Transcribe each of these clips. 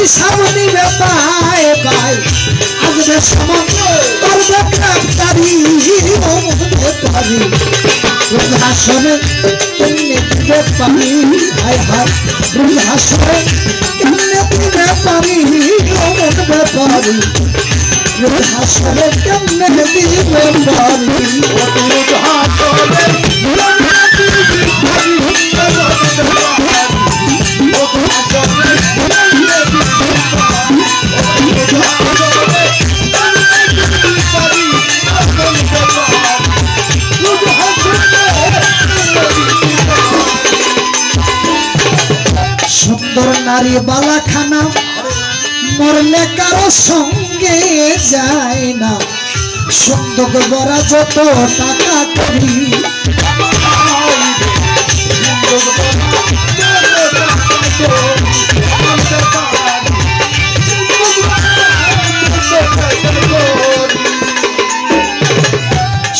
হিসাব নিবে পায় পায় আসবে সমান করবে গ্রেফতারি পারি রোজ হাসরে কেমনে দিবে পারি হায় হায় রোজ হাসরে কেমনে দিবে পারি অমন ব্যাপারি রোজ হাসরে কেমনে দিবে পারি রোজ হাসরে সুন্দর নারী বালাখানা মরলে কারো সঙ্গে যায় না সুন্দর বরা যত টাকা করি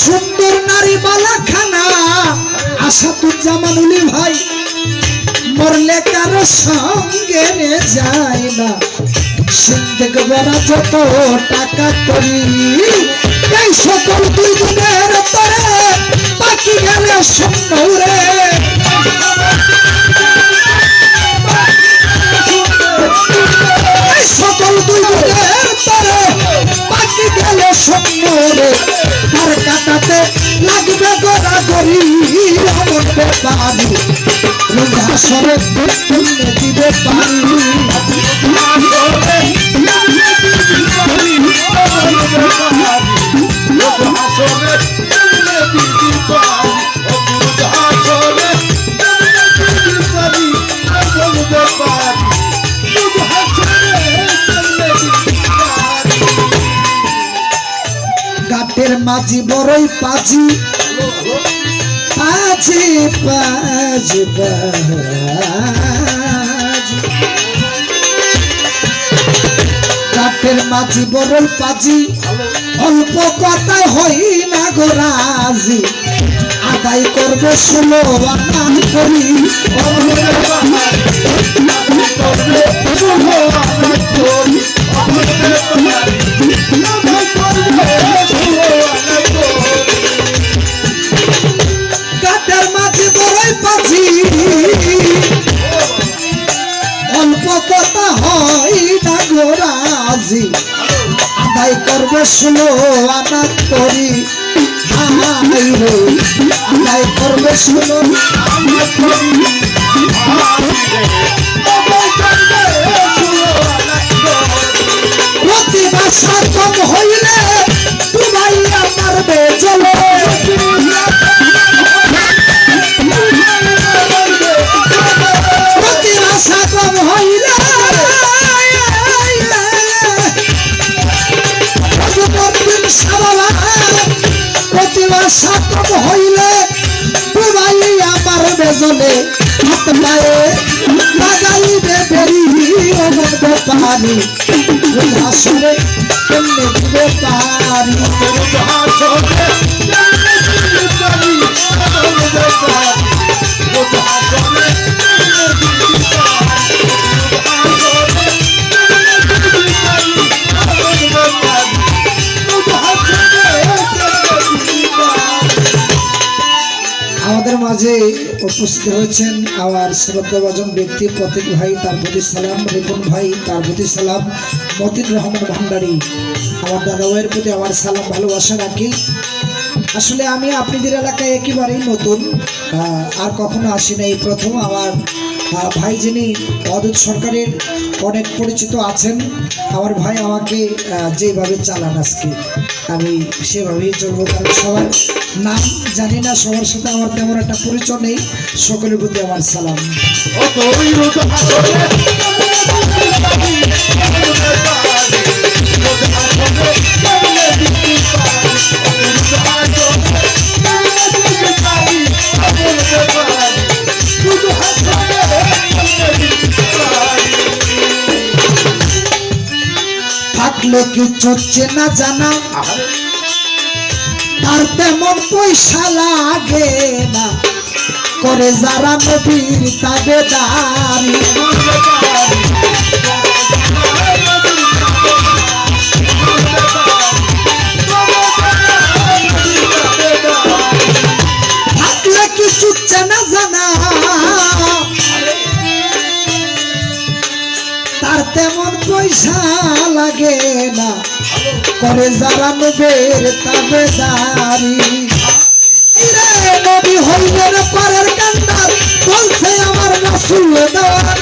সুন্দর নারী বালাখানা আসাদুজ্জামানুলি ভাই মরলে কারো সঙ্গে যায় না সিন্ধেক বরা যত টাকা করি এই সকল দুই দিনের তরে বাকি গেলে শূন্য রে এই সকল দুই দিনের তরে বাকি গেলে শূন্য রে তার কাটাতে লাগবে গড়াগড়ি অমন ব্যাপারি রোজ হাসরে কেমনে দিবে পারি গাটের মাঝি বড়ই পাজি পাজি পাজি গাটের মাঝি বড়ই পাজি অল্প কথা হই না গোরাজি আদায় করবে 16 আনা করি গাটের মাঝি বড়ই পাজি অল্প কথা হয় না গোরাজি আদায় করবে 16 আনা করি আদায় করবে 16 আনা করি প্রতিভাষা কম হইলে তোমাই আমার বেজলে প্রতিভাষা কম হইলে প্রতিভাষা কম হইলে তোমাই আমার বেজলে হাত পায়ে লাগাইবে বেরি অমন ব্যাপারি রোজ হাসরে কেমনে দিবে পারি রোজ হাসরে কেমনে দিবে পারি অমন ব্যাপারি রোজ হাসরে কেমনে দিবে পারি আমাদের মাঝে উপস্থিত হয়েছেন আমার শ্রদ্ধাভাজন ব্যক্তি প্রতীক ভাই, তার প্রতি সালাম, রিপন ভাই তার প্রতি সালাম, মতিন রহমান ভান্ডারী আমার দাদাভাইয়ের প্রতি আমার সালাম ভালোবাসা রাখি। আসলে আমি আপনাদের এলাকায় একেবারেই নতুন, আর কখনো আসি না, এই প্রথম। আমার ভাই যিনি অদূত সরকারের অনেক পরিচিত আছেন, আমার ভাই আমাকে যেভাবে চালান আজকে আমি সেভাবেই চলবো, কারণ সবার নাম জানি না, সবার সাথে আমার তেমন একটা পরিচয় নেই। সকলের প্রতি আমার সালাম। থাকলে কিছু চেনা জানা তার তেমন পয়সা লাগে না, করে যারা নবীর তাবেদারি চুচ্ছে না জানা তার তেমন পয়সা লাগে না করে যারা নবীর তাবেদারি নবী হইলেন পারের কান্দার বলছে আমার রাসূল দেওয়ান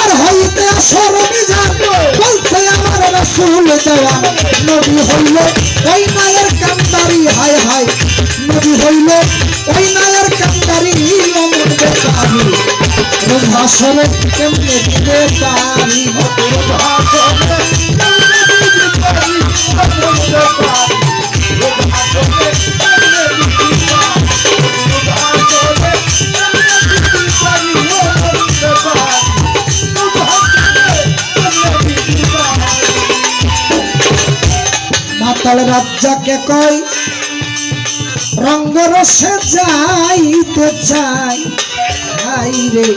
আর হইতে আসর মিজান বলছে আমার রাসূল দেওয়ান নবী হইল ওই মায়ের কান্দারি হায় হায় নবী হইল ওই মায়ের কান্দারি অমর বেকারি রোজ হাসরে কেমনে দিতে পারি মাতাল রাজ্জাকে কয় রঙ্গরসে যাইতে চাই রে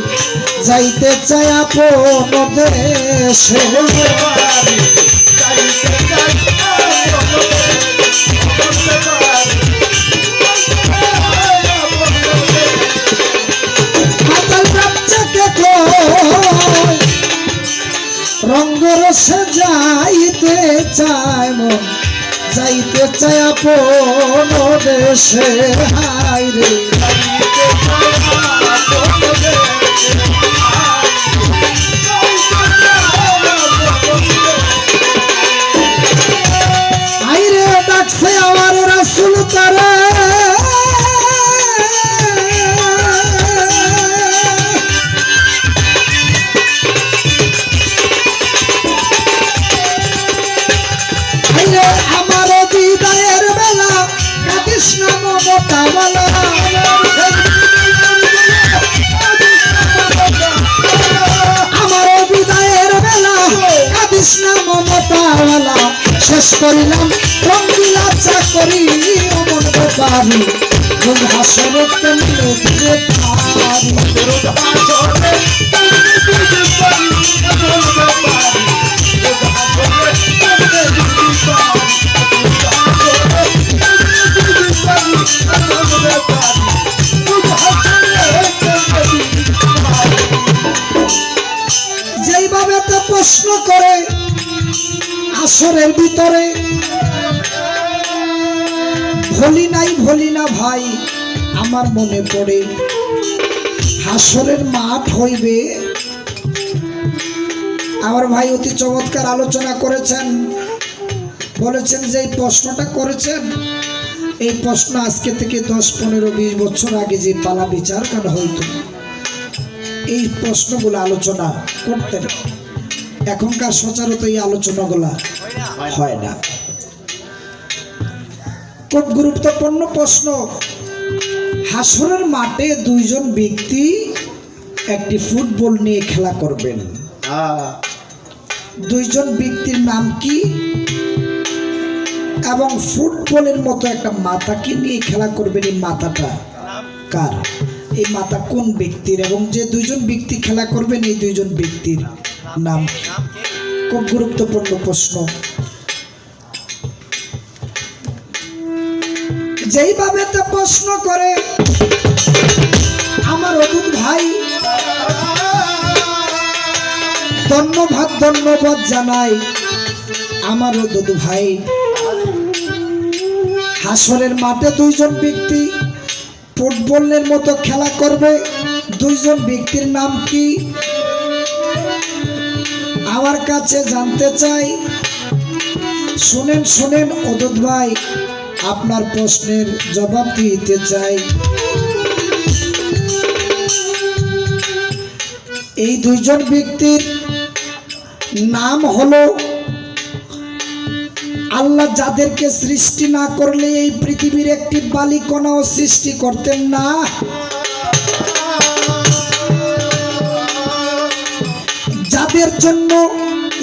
যাইতে চাই আপন দেশে মাতাল রাজ্জাকে কয় রঙ্গরসে যাইতে চাই মন যাইতে চাই আপন দেশে হায় রে আইরে ডাকছে আমার রাসূল তারা আমার বিদায়ের বেলা কাঁদিস না মমতাওয়ালা আমার বিদায়ের বেলা কাঁদিস না মমতাওয়ালা শেষ করিলাম রঙ্গিলা চাকরি অমন ব্যাপারি রোজ হাসরে কেমনে দিতে পারি যেইভাবে তো প্রশ্ন করে আসরের ভিতরে ভুলি না ভাই আমার মনে পড়ে হাসরের মাঠ হইবে আমার ভাই অতি চমৎকার আলোচনা করেছেন বলেছেন যে এই প্রশ্নটা করেছেন এই প্রশ্ন আজকে থেকে 10-15-20 বছর আগে যে পালা বিচার করা হইতো এই প্রশ্নগুলো আলোচনা করতেন এখনকার সচরাচর এই আলোচনাগুলা হয় না খুব গুরুত্বপূর্ণ প্রশ্ন হাসরের মাঠে দুইজন ব্যক্তি একটি ফুটবল নিয়ে খেলা করবেন দুইজন ব্যক্তির নাম কি এবং ফুটবলের মতো একটা মাথাকে নিয়ে খেলা করবেন এই মাথাটা কার এই মাথা কোন ব্যক্তির এবং যে দুইজন ব্যক্তি খেলা করবেন এই দুইজন ব্যক্তির নাম খুব গুরুত্বপূর্ণ প্রশ্ন যেইভাবে তো প্রশ্ন করে আমার অদূত ভাই ধন্যবাদ জানাই আমার অদূত ভাই হাসরের মাঠে দুইজন ব্যক্তি ফুটবলের মতো খেলা করবে দুইজন ব্যক্তির নাম কি আমার কাছে জানতে চাই শুনেন অদূত ভাই আপনার প্রশ্নের জবাব দিতে চাই এই দুইজন ব্যক্তির নাম হলো আল্লাহ যাদেরকে সৃষ্টি না করলে এই পৃথিবীর একটি বালিকণাও সৃষ্টি করতেন না যাদের জন্য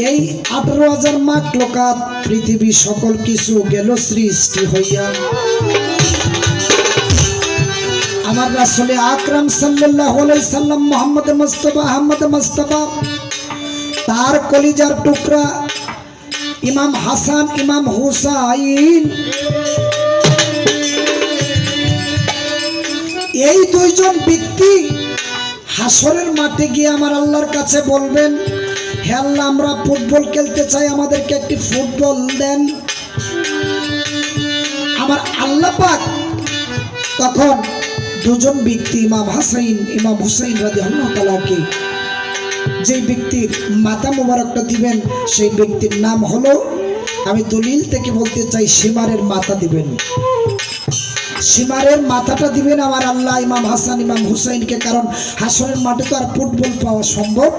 এই 18,000 মাখলুকাত পৃথিবী সকল কিছু গেল সৃষ্টি হইয়া আমার রাসূল আকরাম সাল্লাল্লাহু আলাইহি সাল্লাম মুহাম্মদ মুস্তাফা আহমদ মুস্তাফা তার কলিজার টুকরা ইমাম হাসান ইমাম হুসাইন, এই দুইজন ব্যক্তি হাসরের মাঠে গিয়ে আমার আল্লাহর কাছে বলবেন, হে আল্লাহ, আমরা ফুটবল খেলতে চাই, আমাদেরকে একটি ফুটবল দেন। আমার আল্লাহ পাক তখন দুজন ব্যক্তি ইমাম হাসাইন ইমাম হুসাইন রাদিয়াল্লাহু তাআলাকে যে ব্যক্তির মাথা মোবারকটা দিবেন সেই ব্যক্তির নাম হলো, আমি দলিল থেকে বলতে চাই, সীমারের মাথা দিবেন। সীমারের মাথাটা দিবেন আমার আল্লাহ ইমাম হাসান ইমাম হুসাইনকে, কারণ হাসরের মাঠে তো আর ফুটবল পাওয়া সম্ভব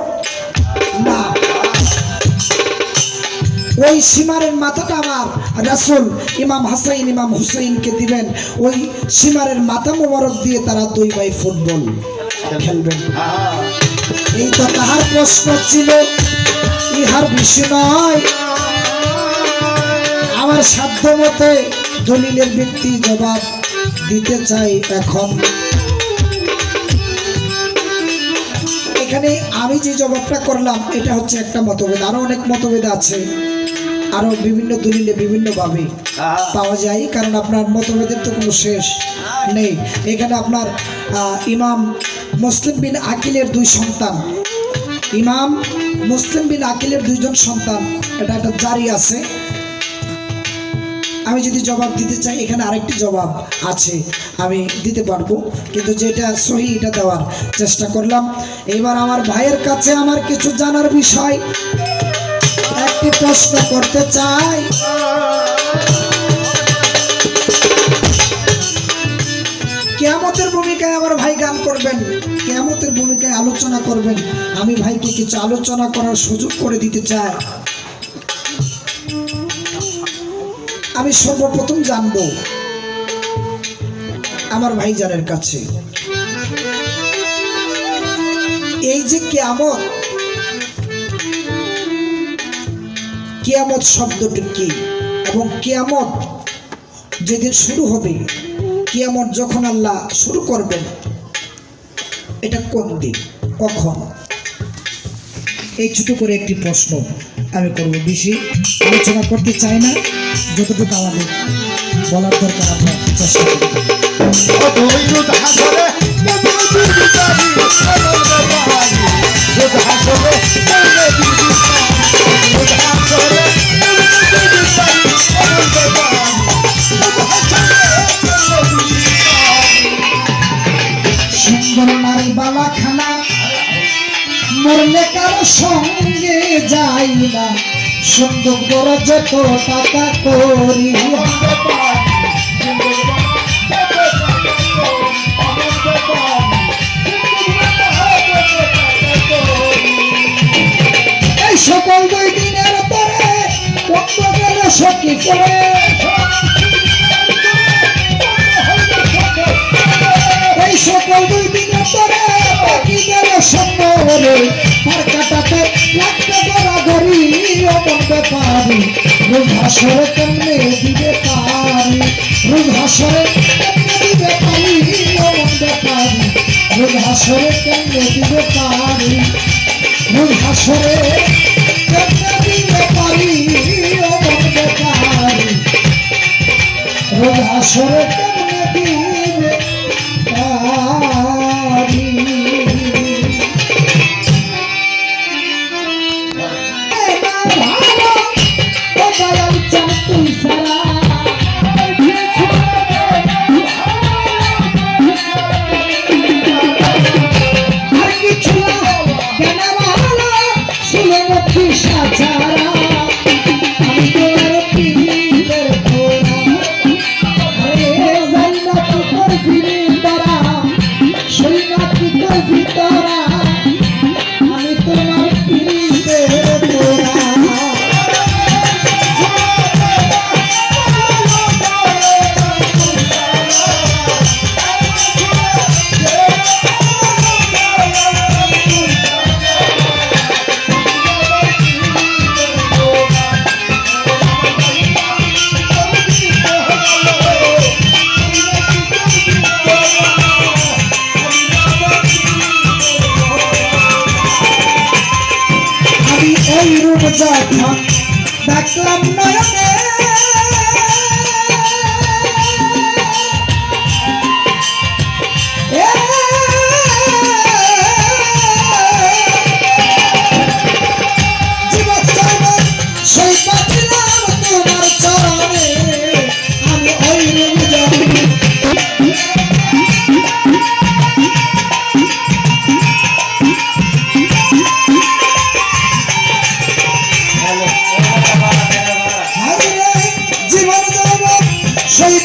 না। ওই সীমারের মাথাটা আমার রাসূল ইমাম হাসাইন ইমাম হুসাইনকে দিবেন। ওই সীমারের মাথা মোবারক দিয়ে তারা দুই ভাই ফুটবল খেলবেন। এই তো তাহার প্রশ্ন ছিল, ইহার বিষয় নয়। আমার সাধ্য মতে দলিলের ব্যক্তি জবাব দিতে চাই। এখন এখানে আমি যে জবাবটা করলাম এটা হচ্ছে একটা মতভেদ, আরো অনেক মতভেদ আছে, আরো বিভিন্ন দলিলে বিভিন্নভাবে পাওয়া যায়, কারণ আপনার মতভেদের তো কোনো শেষ নেই। এখানে আপনার ইমাম মুসলিম বিন আকিলের দুই সন্তান, ইমাম মুসলিম বিন আকিলের দুইজন সন্তান, এটা একটা জারি আছে। আমি যদি জবাব দিতে চাই এখানে আরেকটি জবাব আছে, আমি দিতে পারবো, কিন্তু যেটা সহি এটা দেওয়ার চেষ্টা করলাম। এবার আমার ভাইয়ের কাছে আমার কিছু জানার বিষয়, একটি প্রশ্ন করতে চাই। কিয়ামতের ভূমিকায় আমার ভাই গান করবেন, কিয়ামতের ভূমিকায় আলোচনা করবেন, আমি ভাইকে কিছু আলোচনা করার সুযোগ করে দিতে চাই। আমি সর্বপ্রথম জানবো আমার ভাইজানের কাছে, এই যে কিয়ামত, কিয়ামত শব্দটি কি, এবং কিয়ামত যেদিন শুরু হবে, কিয়ামত যখন আল্লাহ শুরু করবেন, এটা কোন দিন, কখন? এই ছোট করে একটি প্রশ্ন আমি করব, বেশি আলোচনা করতে চাই না, যতটুকু আমাদের বলার দরকার আমরা চেষ্টা করব। সুন্দর নারী বালাখানা মরলে কারো সঙ্গে যাই না, সুন্দর বড় যত টাকা করি, এই সকল দুই দিনের পরে বন্ধ গেল সখী করে, এই সকল দুই দিনের পরে বাকি গেল সম্মরে, তার কাটাতে লাগতে গড়াগড়ি, অমন ব্যাপারি রোজ হাসরে কেমনে দিবে পারি, রোজ হাসরে কেমনে দিবে পারি, অমন ব্যাপারি রোজ হাসরে কেমনে দিবে পারি, রোজ হাসরে কেমনে দিবে পারি, অমন ব্যাপারি রোজ হাসরে কেমনে দিবে পারি।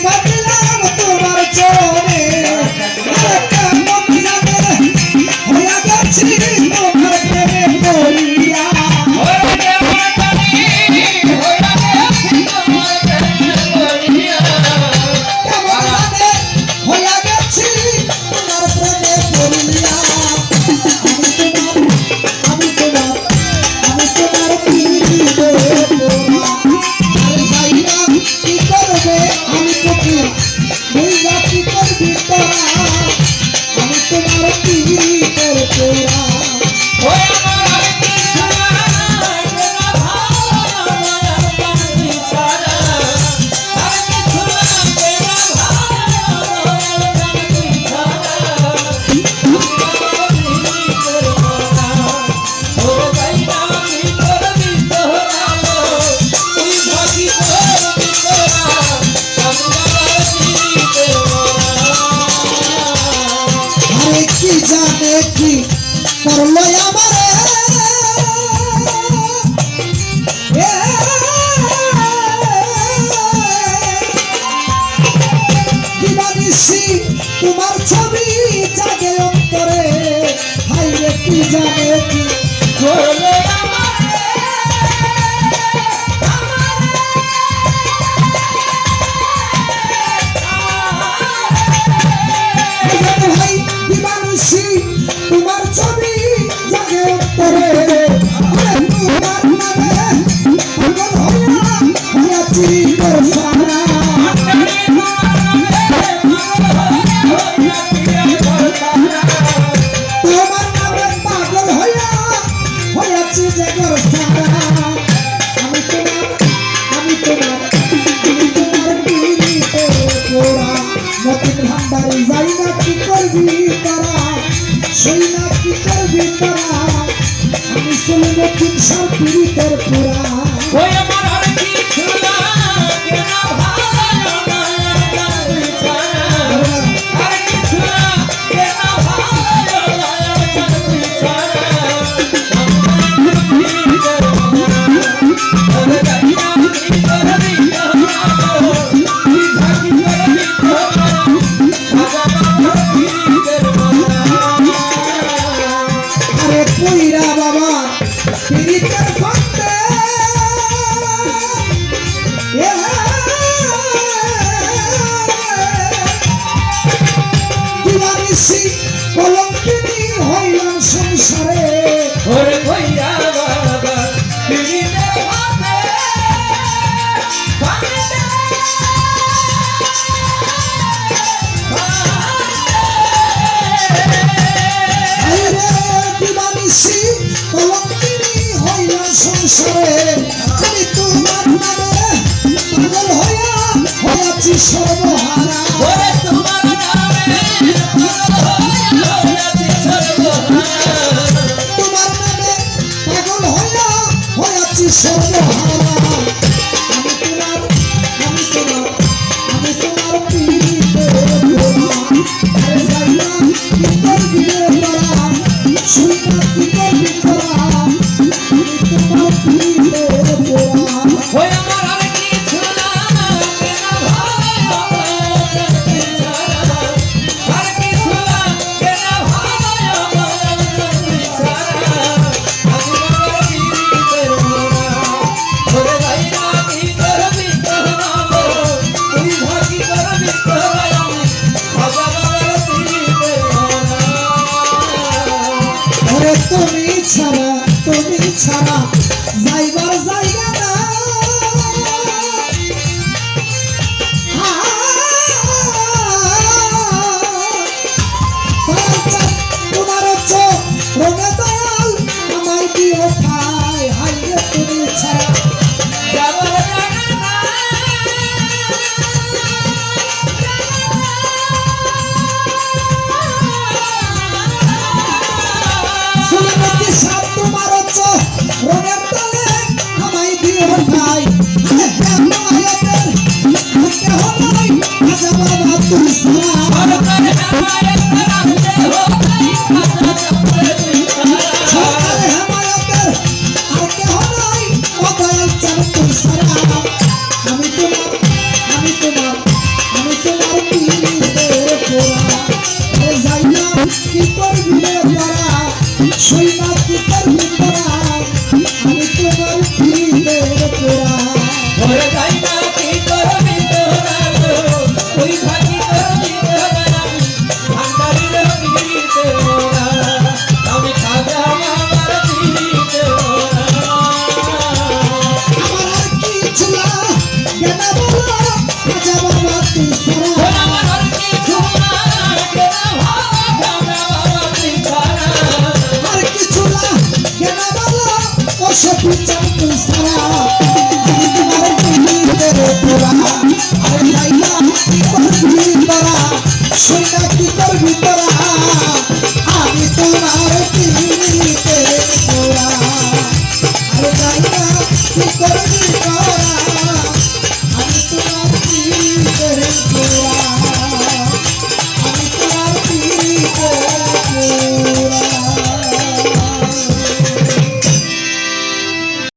বাঁধিলাম তোমার চরণে কেমন জানে হইয়া গেছি তোমার প্রেমে পড়িয়া কেমন জানে হইয়া গেছি তোমার প্রেমে পড়িয়া আমি তোমার আমি তোমার পিড়িতে পড়া আর যাই না কি করবে আমি তোকে বুঝা কি করবি তোরা আমি তোমার পিড়িতে পড়া আরে কি জানে কি করলো আমারে দিবানিশি তোমার ছবি জাগে অন্তরে হাইরে কি জানে কি করলো ভাই দিবানিশি তোমার ছবি জাগে অন্তরে তোমার নামে পাগল হইয়া হইয়াছি তোর সারা তোমার নামে পাগল হইয়া হইয়াছি যে তোর সারা আমি তোমার আমি তোমার আমি তোমার পিড়িতে পড়া মতিন ভান্ডারে যাই না কি করবি তারা সই না কি করবি তারা আমি চলব তিনশো পিড়িতের পোড়া আরে কইরা বাবা পিড়িতের ফাঁদে দিবানিশি কলঙ্কিনী হইলাম সংসারে দিবানিশি কলঙ্কিনী হইলাম সংসারে আমি তোমার নামে পাগল হইয়া হইয়াছি সর্বহারা তোমার নামে পাগল হইয়া হইয়াছি সর্বহারা আমি তোমার আমি তোমার আমি তোমার পিড়িতে পড়া আরে যাই না কি করবি তোরা শুই না কি করবি তোরা আমি তোমার পিড়িতে পড়া ওরে তুমি ছাড়া যাইবার জায়গা না তোমার রঙে দয়াল আমায় দিও ঠাই হাইরে তুমি ছাড়া তুই সারা আর কিছু না কেন বলো ও সখী চান তুই সারা আমি তোমার পীড়িতের তোরা আরে ভাইয়া কি করবি তোরা শুনে কি করবি তোরা